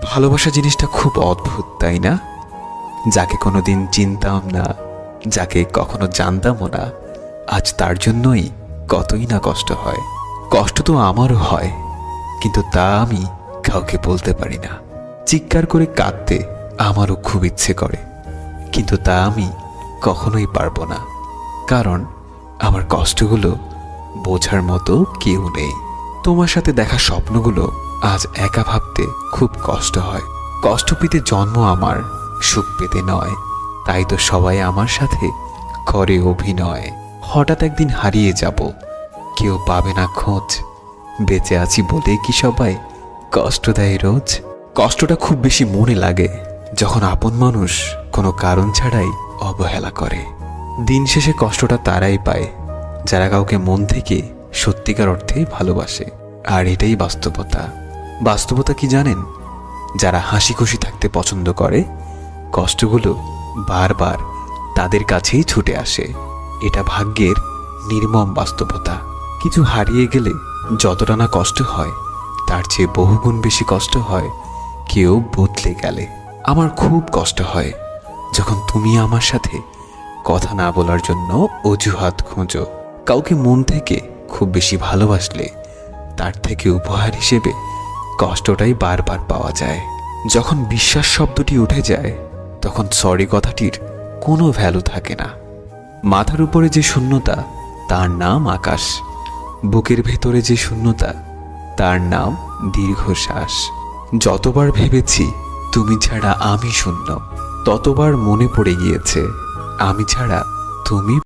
ভালোবাসা জিনিসটা খুব অদ্ভুত, তাই না? যাকে কোনোদিন চিনতাম না, যাকে কখনো জানতামও না, আজ তার জন্যই কতই না কষ্ট হয়। কষ্ট তো আমারও হয়, কিন্তু তা আমি কাউকে বলতে পারি না। চিৎকার করে কাঁদতে আমারও খুব ইচ্ছে করে, কিন্তু তা আমি কখনোই পারবো না, কারণ আমার কষ্টগুলো বোঝার মতো কেউ নেই। তোমার সাথে দেখা স্বপ্নগুলো আজ একা ভাবতে খুব কষ্ট হয়। কষ্ট পেতে জন্ম আমার, সুখ পেতে নয়, তাই তো সবাই আমার সাথে করে অভিনয়। হঠাৎ একদিন হারিয়ে যাব, কেউ পাবে না খোঁজ, বেঁচে আছি বলে কি সবাই কষ্ট দেয় রোজ। কষ্টটা খুব বেশি মনে লাগে যখন আপন মানুষ কোনো কারণ ছাড়াই অবহেলা করে। দিন শেষে কষ্টটা তারাই পায় যারা কাউকে মন থেকে সত্যিকার অর্থে ভালোবাসে। আর এটাই বাস্তবতা। বাস্তবতা কি জানেন? যারা হাসি খুশি থাকতে পছন্দ করে, কষ্টগুলো বারবার তাদের কাছেই ছুটে আসে। এটা ভাগ্যের নির্মম বাস্তবতা। কিছু হারিয়ে গেলে যতটা না কষ্ট হয়, তার চেয়ে বহুগুণ বেশি কষ্ট হয় কেউ বদলে গেলে। আমার খুব কষ্ট হয় যখন তুমি আমার সাথে কথা না বলার জন্য অজুহাত খোঁজো। কাউকে মন থেকে খুব বেশি ভালোবাসলে তার থেকে উপহার হিসেবে কষ্টটাই বারবার পাওয়া যায়। যখন বিশ্বাস শব্দটি উঠে যায়, তখন সরি কথাটির কোনো ভ্যালু থাকে না। মাথার উপরে যে শূন্যতা, তার নাম আকাশ। বুকের ভেতরে যে শূন্যতা, তার নাম দীর্ঘশ্বাস। যতবার ভেবেছি তুমি ছাড়া আমি শূন্য, ততবার মনে পড়ে গিয়েছে আমি ছাড়া তুমি